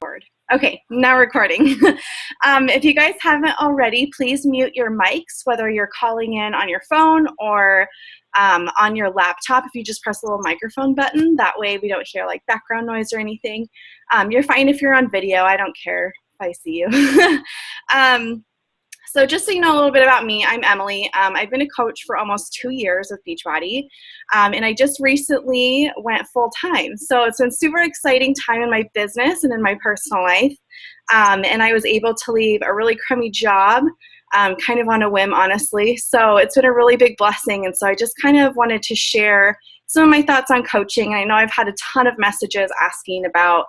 Okay, now recording. If you guys haven't already, please mute your mics, whether you're calling in on your phone or on your laptop. If you just press the little microphone button, that way we don't hear like background noise or anything. You're fine if you're on video. I don't care if I see you. So just so you know a little bit about me, I'm Emily. I've been a coach for almost 2 years with Beachbody, and I just recently went full-time. So it's been super exciting time in my business and in my personal life, and I was able to leave a really crummy job, kind of on a whim, honestly. So it's been a really big blessing, and so I just kind of wanted to share some of my thoughts on coaching. I know I've had a ton of messages asking about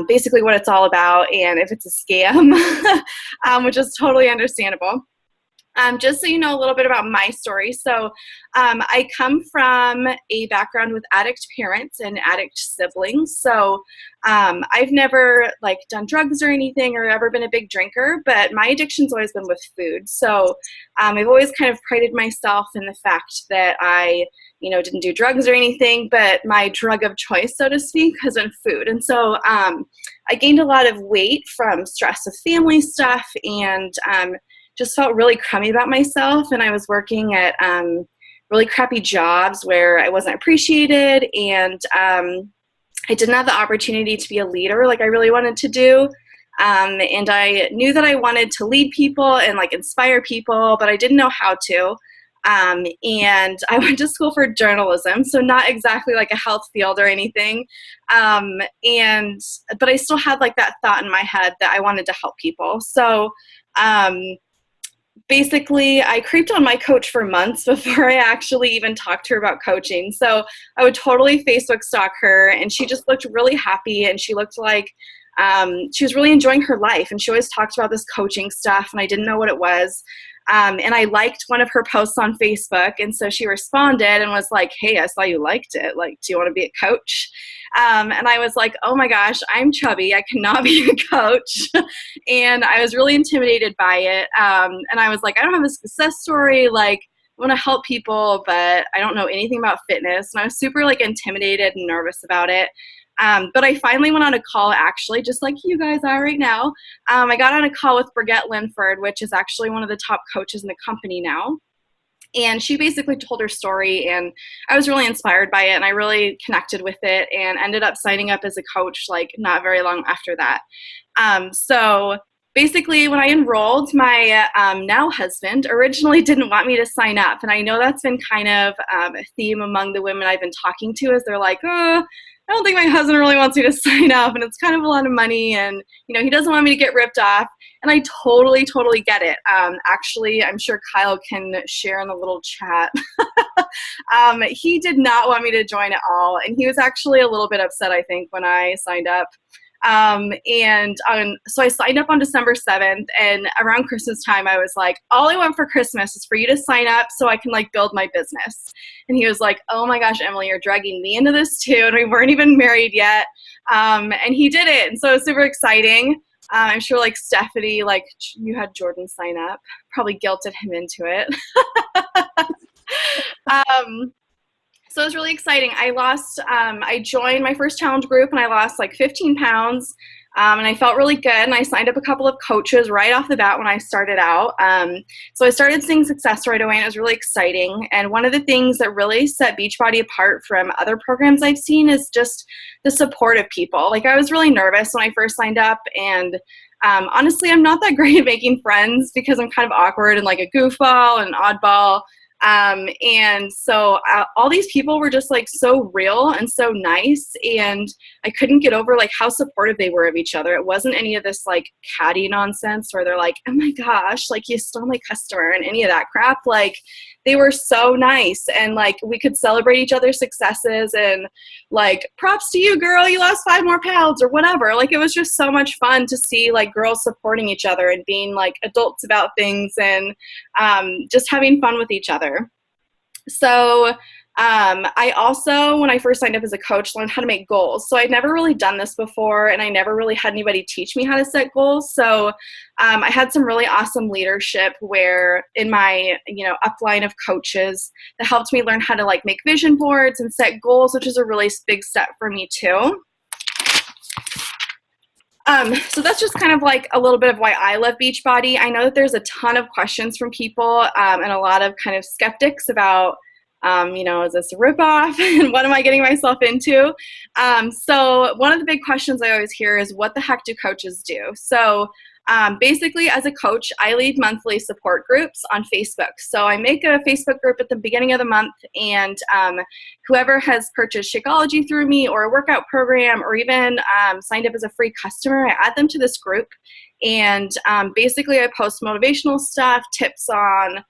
basically what it's all about and if it's a scam, which is totally understandable. Just so you know a little bit about my story. So I come from a background with addict parents and addict siblings. So I've never like done drugs or anything or ever been a big drinker, but my addiction's always been with food. So I've always kind of prided myself in the fact that I didn't do drugs or anything, but my drug of choice, so to speak, has been food. And so I gained a lot of weight from stress of family stuff and just felt really crummy about myself, and I was working at really crappy jobs where I wasn't appreciated, and I didn't have the opportunity to be a leader like I really wanted to do, and I knew that I wanted to lead people and like inspire people, but I didn't know how to, and I went to school for journalism, so not exactly like a health field or anything, but I still had like that thought in my head that I wanted to help people. So basically, I creeped on my coach for months before I actually even talked to her about coaching. So I would totally Facebook stalk her, and she just looked really happy, and she looked like she was really enjoying her life. And she always talked about this coaching stuff, and I didn't know what it was. And I liked one of her posts on Facebook, and so she responded and was like, "Hey, I saw you liked it. Like, do you want to be a coach?" And I was like, "Oh my gosh, I'm chubby. I cannot be a coach." And I was really intimidated by it. And I was like, "I don't have a success story. Like, I want to help people, but I don't know anything about fitness." And I was super like intimidated and nervous about it. But I finally went on a call, actually, just like you guys are right now. I got on a call with Brigitte Linford, which is actually one of the top coaches in the company now. And she basically told her story, and I was really inspired by it, and I really connected with it and ended up signing up as a coach like not very long after that. So basically, when I enrolled, my now husband originally didn't want me to sign up. And I know that's been kind of a theme among the women I've been talking to, is they're like, "Oh, I don't think my husband really wants me to sign up, and it's kind of a lot of money, and he doesn't want me to get ripped off." And I totally get it. Actually, I'm sure Kyle can share in the little chat. He did not want me to join at all, and he was actually a little bit upset, I think, when I signed up. So I signed up on December 7th, and around Christmas time, I was like, "All I want for Christmas is for you to sign up so I can like build my business." And he was like, "Oh my gosh, Emily, you're dragging me into this too." And we weren't even married yet. And he did it. And so it was super exciting. I'm sure like Stephanie, like you had Jordan sign up, probably guilted him into it. So it was really exciting. I joined my first challenge group, and I lost like 15 pounds, and I felt really good, and I signed up a couple of coaches right off the bat when I started out. So I started seeing success right away, and it was really exciting. And one of the things that really set Beachbody apart from other programs I've seen is just the support of people. Like, I was really nervous when I first signed up, and honestly, I'm not that great at making friends because I'm kind of awkward and like a goofball and oddball. And so all these people were just like so real and so nice, and I couldn't get over like how supportive they were of each other. It wasn't any of this like catty nonsense where they're like, "Oh my gosh, like you stole my customer," and any of that crap. Like, they were so nice, and like we could celebrate each other's successes, and like, "Props to you, girl, you lost 5 more pounds," or whatever. Like, it was just so much fun to see like girls supporting each other and being like adults about things, and just having fun with each other. So I also, when I first signed up as a coach, learned how to make goals. So I'd never really done this before, and I never really had anybody teach me how to set goals. So I had some really awesome leadership where in my, upline of coaches that helped me learn how to like make vision boards and set goals, which is a really big step for me too. So that's just kind of like a little bit of why I love Beachbody. I know that there's a ton of questions from people and a lot of kind of skeptics about, is this a ripoff and what am I getting myself into? So one of the big questions I always hear is, what the heck do coaches do? So basically, as a coach, I lead monthly support groups on Facebook. So I make a Facebook group at the beginning of the month, and whoever has purchased Shakeology through me or a workout program or even signed up as a free customer, I add them to this group. And basically, I post motivational stuff, tips on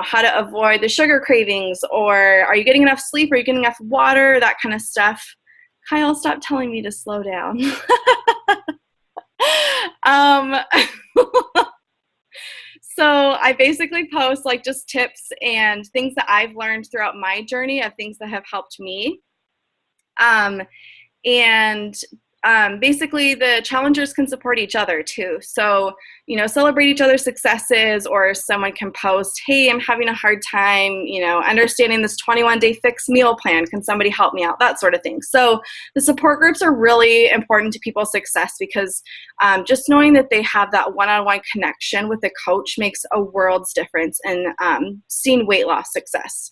how to avoid the sugar cravings, or are you getting enough sleep? Are you getting enough water? That kind of stuff. Kyle, stop telling me to slow down. So I basically post like just tips and things that I've learned throughout my journey of things that have helped me. Basically the challengers can support each other too. So, celebrate each other's successes, or someone can post, hey, I'm having a hard time, understanding this 21-day fixed meal plan. Can somebody help me out? That sort of thing. So the support groups are really important to people's success, because just knowing that they have that one-on-one connection with a coach makes a world's difference in seeing weight loss success.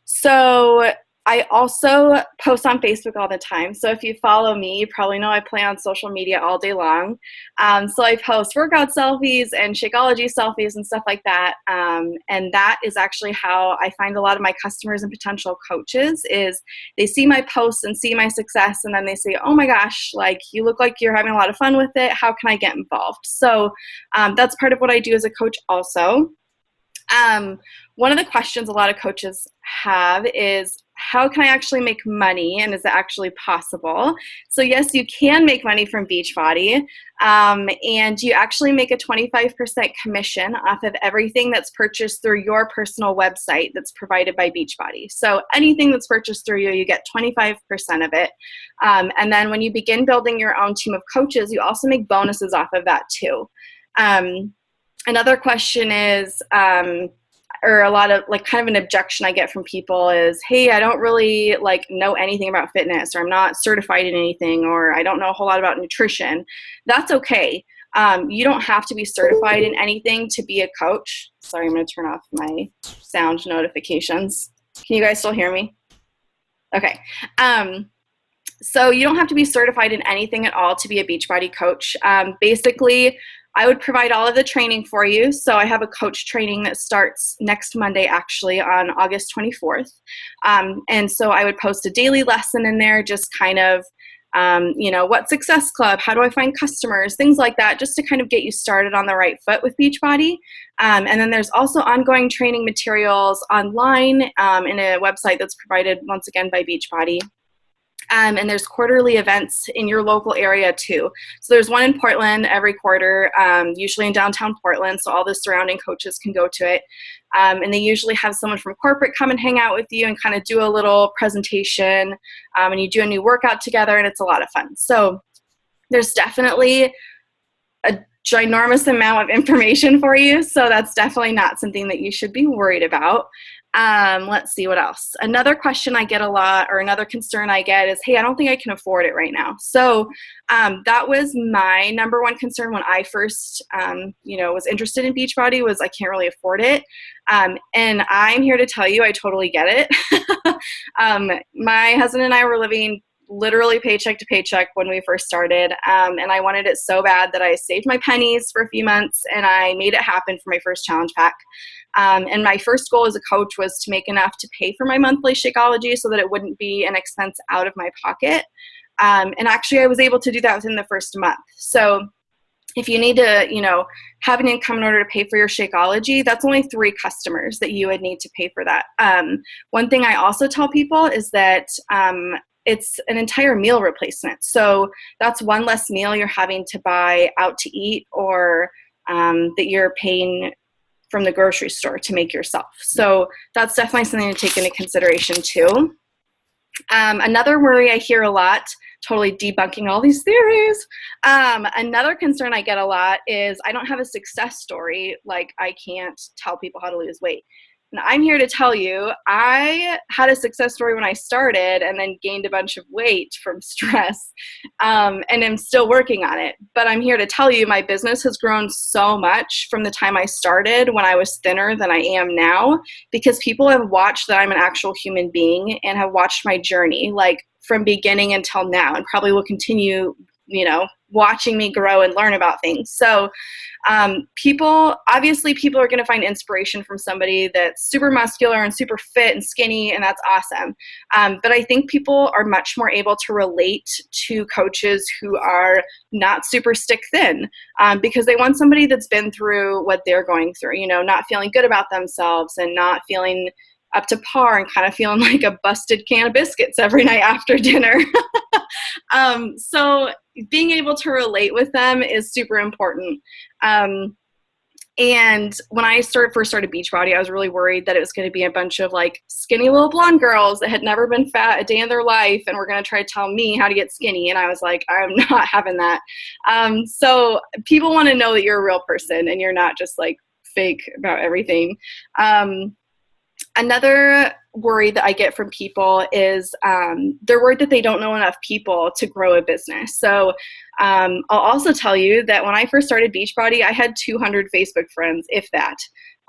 So I also post on Facebook all the time. So if you follow me, you probably know I play on social media all day long. So I post workout selfies and Shakeology selfies and stuff like that. And that is actually how I find a lot of my customers and potential coaches, is they see my posts and see my success, and then they say, oh my gosh, like you look like you're having a lot of fun with it. How can I get involved? So that's part of what I do as a coach also. One of the questions a lot of coaches have is, how can I actually make money, and is it actually possible? So yes, you can make money from Beachbody, and you actually make a 25% commission off of everything that's purchased through your personal website that's provided by Beachbody. So anything that's purchased through you, you get 25% of it. And then when you begin building your own team of coaches, you also make bonuses off of that too. Another question is, or a lot of like kind of an objection I get from people is, hey, I don't really like know anything about fitness, or I'm not certified in anything, or I don't know a whole lot about nutrition. That's okay. You don't have to be certified in anything to be a coach. Sorry, I'm going to turn off my sound notifications. Can you guys still hear me? Okay. So you don't have to be certified in anything at all to be a Beachbody coach. Basically, I would provide all of the training for you. So I have a coach training that starts next Monday, actually, on August 24th. And so I would post a daily lesson in there, just kind of, what Success Club, how do I find customers, things like that, just to kind of get you started on the right foot with Beachbody. And then there's also ongoing training materials online in a website that's provided, once again, by Beachbody. And there's quarterly events in your local area too. So there's one in Portland every quarter, usually in downtown Portland, so all the surrounding coaches can go to it. And they usually have someone from corporate come and hang out with you and kind of do a little presentation, and you do a new workout together, and it's a lot of fun. So there's definitely a ginormous amount of information for you, so that's definitely not something that you should be worried about. Let's see what else. Another question I get a lot, or another concern I get, is, hey, I don't think I can afford it right now. So that was my number one concern when I first, was interested in Beachbody, was I can't really afford it. And I'm here to tell you, I totally get it. My husband and I were living literally paycheck to paycheck when we first started. And I wanted it so bad that I saved my pennies for a few months, and I made it happen for my first challenge pack. And my first goal as a coach was to make enough to pay for my monthly Shakeology so that it wouldn't be an expense out of my pocket. And actually I was able to do that within the first month. So if you need to, have an income in order to pay for your Shakeology, that's only 3 customers that you would need to pay for that. One thing I also tell people is that it's an entire meal replacement. So that's one less meal you're having to buy out to eat, or that you're paying from the grocery store to make yourself. So that's definitely something to take into consideration too. Another worry I hear a lot, totally debunking all these theories. Another concern I get a lot is I don't have a success story, like I can't tell people how to lose weight. And I'm here to tell you, I had a success story when I started and then gained a bunch of weight from stress, and I'm still working on it. But I'm here to tell you my business has grown so much from the time I started when I was thinner than I am now, because people have watched that I'm an actual human being and have watched my journey, like from beginning until now, and probably will continue, watching me grow and learn about things. So people are going to find inspiration from somebody that's super muscular and super fit and skinny, and that's awesome. But I think people are much more able to relate to coaches who are not super stick thin, because they want somebody that's been through what they're going through, not feeling good about themselves and not feeling up to par and kind of feeling like a busted can of biscuits every night after dinner. So being able to relate with them is super important. And when I first started Beachbody, I was really worried that it was going to be a bunch of like skinny little blonde girls that had never been fat a day in their life and were going to try to tell me how to get skinny. And I was like, I'm not having that. So people want to know that you're a real person and you're not just like fake about everything. Another worry that I get from people is they're worried that they don't know enough people to grow a business. So I'll also tell you that when I first started Beachbody, I had 200 Facebook friends, if that.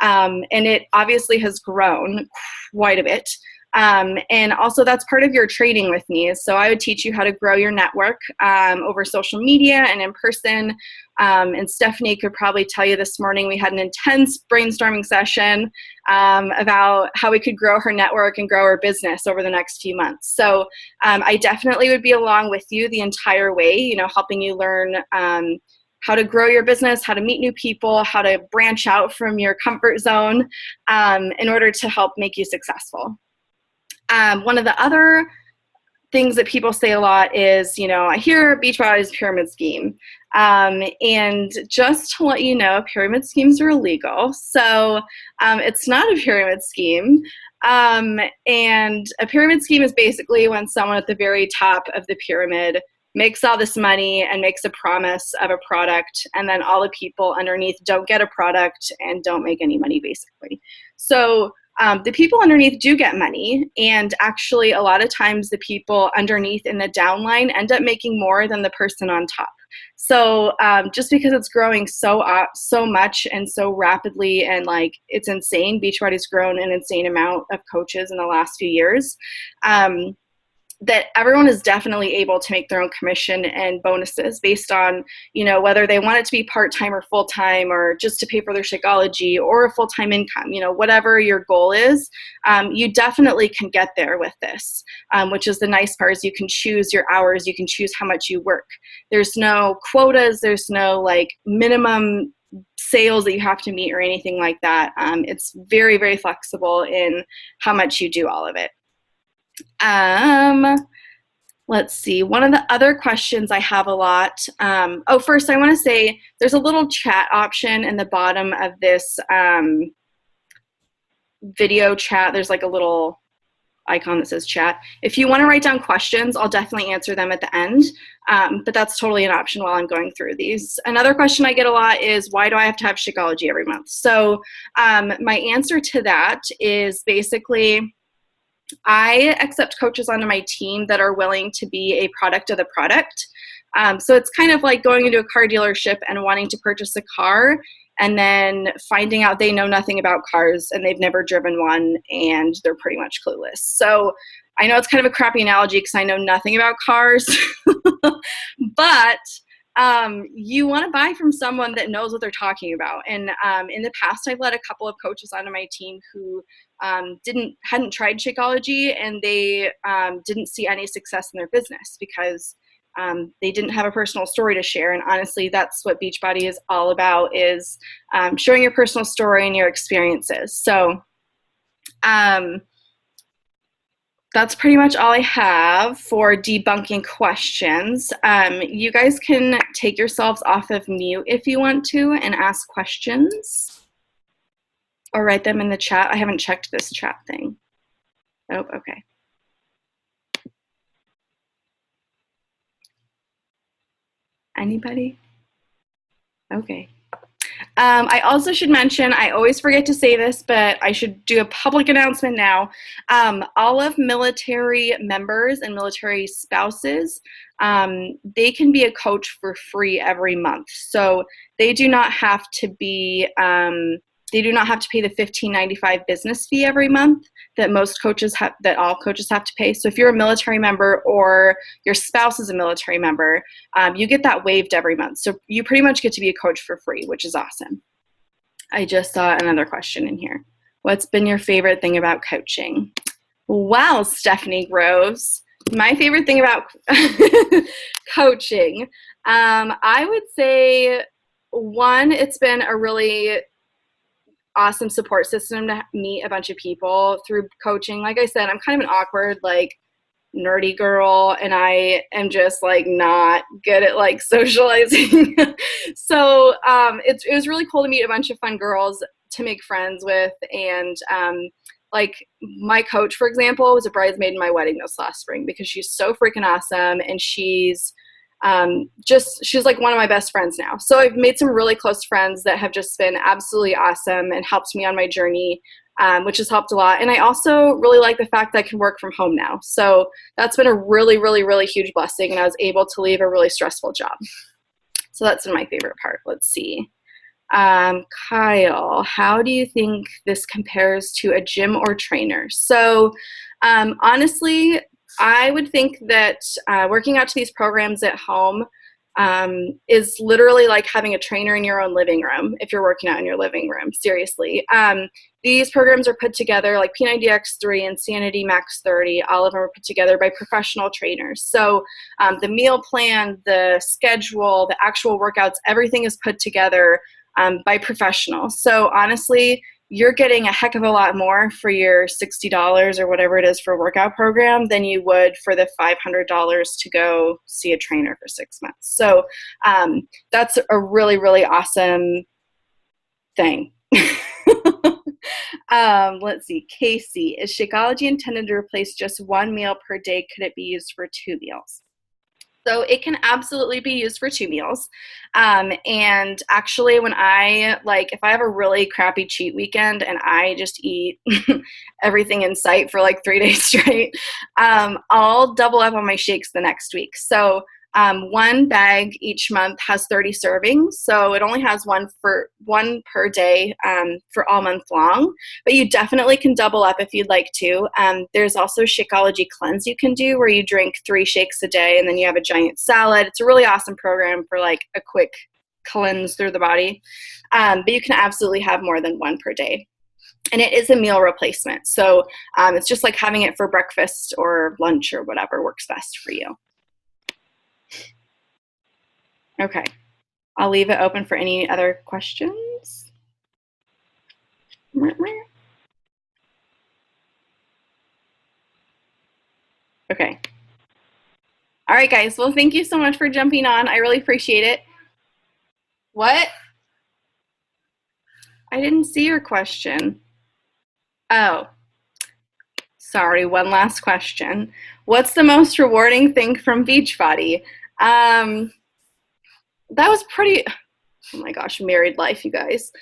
And it obviously has grown quite a bit. And also that's part of your training with me. So I would teach you how to grow your network over social media and in person. And Stephanie could probably tell you this morning we had an intense brainstorming session about how we could grow her network and grow her business over the next few months. So I definitely would be along with you the entire way, helping you learn how to grow your business, how to meet new people, how to branch out from your comfort zone in order to help make you successful. One of the other things that people say a lot is, I hear Beachbody's pyramid scheme. And just to let you know, pyramid schemes are illegal. So it's not a pyramid scheme. And a pyramid scheme is basically when someone at the very top of the pyramid makes all this money and makes a promise of a product, and then all the people underneath don't get a product and don't make any money, basically. So the people underneath do get money, and actually a lot of times the people underneath in the downline end up making more than the person on top. So just because it's growing so much and so rapidly, and like it's insane, Beachbody's grown an insane amount of coaches in the last few years. That everyone is definitely able to make their own commission and bonuses based on, whether they want it to be part-time or full-time, or just to pay for their Shakeology, or a full-time income, whatever your goal is, you definitely can get there with this, which is the nice part, is you can choose your hours, you can choose how much you work. There's no quotas, there's no like minimum sales that you have to meet or anything like that. It's very, very flexible in how much you do all of it. Let's see. One of the other questions I have a lot. First I want to say there's a little chat option in the bottom of this video chat. There's like a little icon that says chat. If you want to write down questions, I'll definitely answer them at the end. But that's totally an option while I'm going through these. Another question I get a lot is, why do I have to have Shakeology every month? So my answer to that is basically, I accept coaches onto my team that are willing to be a product of the product. So it's kind of like going into a car dealership and wanting to purchase a car and then finding out they know nothing about cars and they've never driven one and they're pretty much clueless. So I know it's kind of a crappy analogy because I know nothing about cars, but you want to buy from someone that knows what they're talking about. And in the past, I've led a couple of coaches onto my team who hadn't tried Shakeology, and they didn't see any success in their business because they didn't have a personal story to share. And honestly, that's what Beachbody is all about, is showing your personal story and your experiences. So that's pretty much all I have for debunking questions. You guys can take yourselves off of mute if you want to and ask questions, or write them in the chat. I haven't checked this chat thing. Oh, okay. Anybody? Okay. I also should mention, I always forget to say this, but I should do a public announcement now. All of military members and military spouses, they can be a coach for free every month. So they do not have to be, they do not have to pay the $15.95 business fee every month that most coaches have, that all coaches have to pay. So if you're a military member or your spouse is a military member, you get that waived every month. So you pretty much get to be a coach for free, which is awesome. I just saw another question in here. What's been your favorite thing about coaching? Wow, Stephanie Groves. My favorite thing about coaching, I would say, one, it's been a really awesome support system to meet a bunch of people through coaching. Like I said, I'm kind of an awkward, like, nerdy girl, and I am just like not good at like socializing. So it was really cool to meet a bunch of fun girls to make friends with. And like my coach, for example, was a bridesmaid in my wedding this last spring because she's so freaking awesome, and she's like one of my best friends now. So I've made some really close friends that have just been absolutely awesome and helped me on my journey, which has helped a lot. And I also really like the fact that I can work from home now. So that's been a really, really, really huge blessing, and I was able to leave a really stressful job. So that's been my favorite part. Let's see. Kyle, how do you think this compares to a gym or trainer? So honestly, I would think that working out to these programs at home is literally like having a trainer in your own living room if you're working out in your living room, seriously. These programs are put together, like P90X3 and Sanity Max 30, all of them are put together by professional trainers. So the meal plan, the schedule, the actual workouts, everything is put together by professionals. So honestly, you're getting a heck of a lot more for your $60 or whatever it is for a workout program than you would for the $500 to go see a trainer for 6 months. So that's a really, really awesome thing. Let's see. Casey, is Shakeology intended to replace just one meal per day? Could it be used for 2 meals? So it can absolutely be used for 2 meals. And actually, when if I have a really crappy cheat weekend and I just eat everything in sight for like 3 days straight, I'll double up on my shakes the next week. So one bag each month has 30 servings, so it only has one per day for all month long, but you definitely can double up if you'd like to. There's also Shakeology Cleanse you can do where you drink 3 shakes a day and then you have a giant salad. It's a really awesome program for like a quick cleanse through the body, but you can absolutely have more than one per day. And it is a meal replacement, so it's just like having it for breakfast or lunch or whatever works best for you. Okay, I'll leave it open for any other questions. Okay. All right, guys. Well, thank you so much for jumping on. I really appreciate it. What? I didn't see your question. Oh, sorry. One last question. What's the most rewarding thing from Beachbody? That was pretty, oh my gosh, married life, you guys.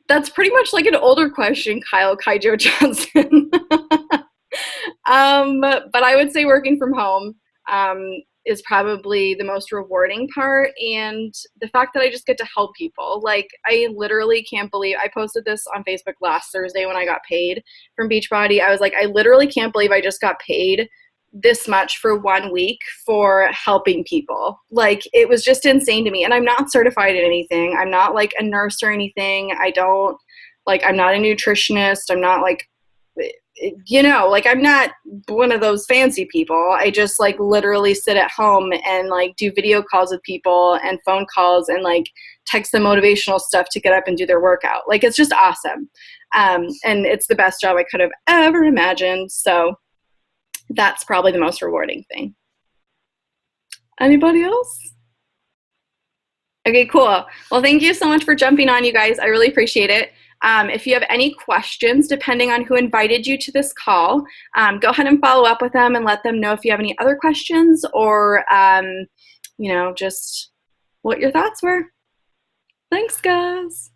That's pretty much like an older question, Kyle Kaijo Johnson. But I would say working from home is probably the most rewarding part, and the fact that I just get to help people. Like, I literally can't believe, I posted this on Facebook last Thursday when I got paid from Beachbody. I was like, I literally can't believe I just got paid this much for 1 week for helping people. Like, it was just insane to me. And I'm not certified in anything. I'm not like a nurse or anything. I'm not a nutritionist. I'm not like, I'm not one of those fancy people. I just like literally sit at home and like do video calls with people and phone calls and like text them motivational stuff to get up and do their workout. Like, it's just awesome. And it's the best job I could have ever imagined. So that's probably the most rewarding thing. Anybody else? Okay, cool. Well, thank you so much for jumping on, you guys. I really appreciate it. If you have any questions, depending on who invited you to this call, go ahead and follow up with them and let them know if you have any other questions or, just what your thoughts were. Thanks, guys.